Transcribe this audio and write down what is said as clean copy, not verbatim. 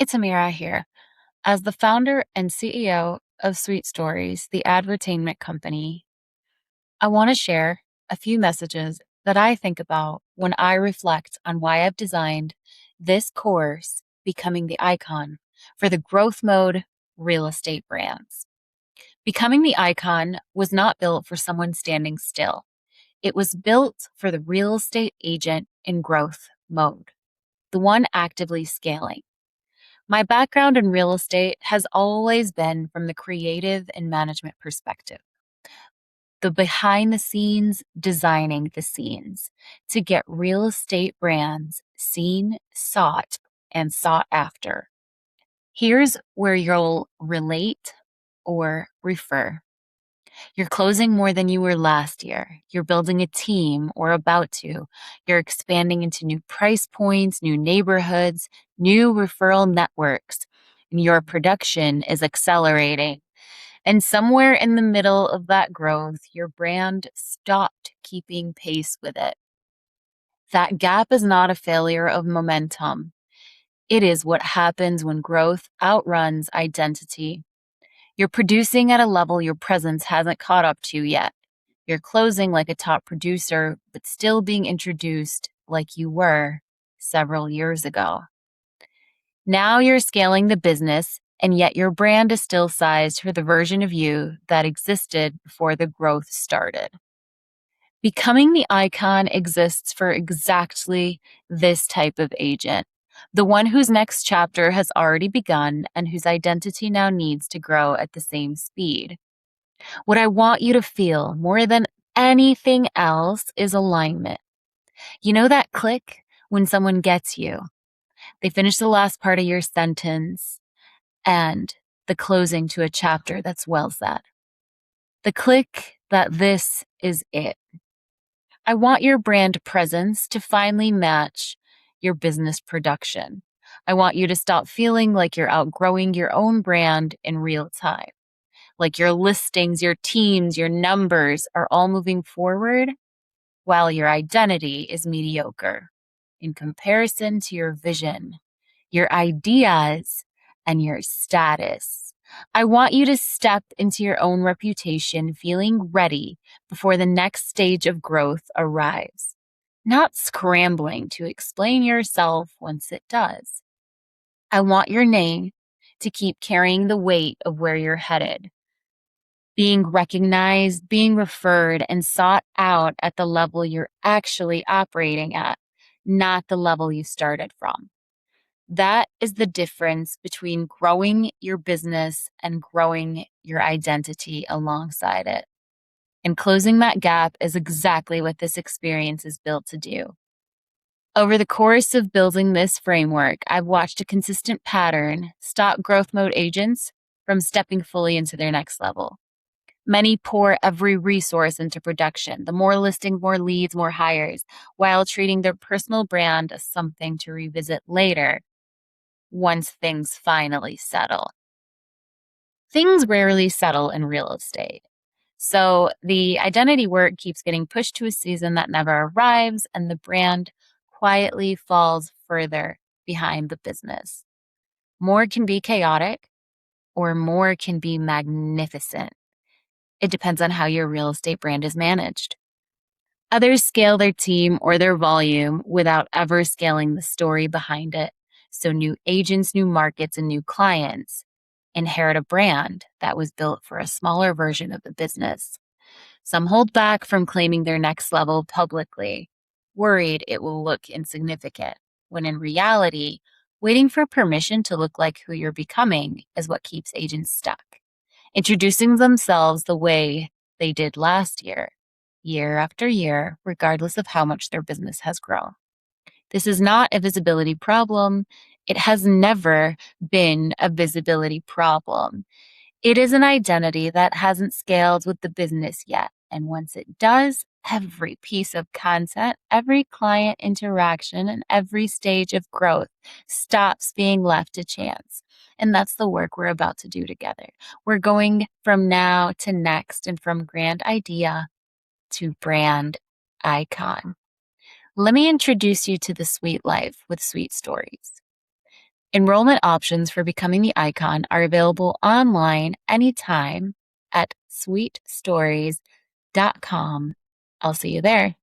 It's Amira here. As the founder and CEO of Sweet Stories, the advertainment company, I want to share a few messages that I think about when I reflect on why I've designed this course, Becoming the Icon, for the growth mode real estate brands. Becoming the Icon was not built for someone standing still. It was built for the real estate agent in growth mode, the one actively scaling. My background in real estate has always been from the creative and management perspective, the behind the scenes, designing the scenes to get real estate brands seen, sought, and sought after. Here's where you'll relate or refer. You're closing more than you were last year. You're building a team or about to. You're expanding into new price points, new neighborhoods, new referral networks. And your production is accelerating. And somewhere in the middle of that growth, your brand stopped keeping pace with it. That gap is not a failure of momentum. It is what happens when growth outruns identity. You're producing at a level your presence hasn't caught up to yet. You're closing like a top producer, but still being introduced like you were several years ago. Now you're scaling the business, and yet your brand is still sized for the version of you that existed before the growth started. Becoming the icon exists for exactly this type of agent, the one whose next chapter has already begun and whose identity now needs to grow at the same speed. What I want you to feel more than anything else is alignment. You know that click when someone gets you? They finish the last part of your sentence and the closing to a chapter that's well said. The click that this is it. I want your brand presence to finally match your business production. I want you to stop feeling like you're outgrowing your own brand in real time, like your listings, your teams, your numbers are all moving forward while your identity is mediocre in comparison to your vision, your ideas, and your status. I want you to step into your own reputation feeling ready before the next stage of growth arrives, not scrambling to explain yourself once it does. I want your name to keep carrying the weight of where you're headed, being recognized, being referred, and sought out at the level you're actually operating at, not the level you started from. That is the difference between growing your business and growing your identity alongside it. And closing that gap is exactly what this experience is built to do. Over the course of building this framework, I've watched a consistent pattern stop growth mode agents from stepping fully into their next level. Many pour every resource into production, the more listings, more leads, more hires, while treating their personal brand as something to revisit later once things finally settle. Things rarely settle in real estate. So the identity work keeps getting pushed to a season that never arrives, and the brand quietly falls further behind the business. More can be chaotic, or more can be magnificent. It depends on how your real estate brand is managed. Others scale their team or their volume without ever scaling the story behind it. So new agents, new markets, and new clients inherit a brand that was built for a smaller version of the business. Some hold back from claiming their next level publicly, worried it will look insignificant, when in reality, waiting for permission to look like who you're becoming is what keeps agents stuck, introducing themselves the way they did last year, year after year, regardless of how much their business has grown. This is not a visibility problem. It has never been a visibility problem. It is an identity that hasn't scaled with the business yet. And once it does, every piece of content, every client interaction, and every stage of growth stops being left to chance. And that's the work we're about to do together. We're going from now to next and from grand idea to brand icon. Let me introduce you to the sweet life with Sweet Stories. Enrollment options for becoming the icon are available online anytime at sweetstories.com. I'll see you there.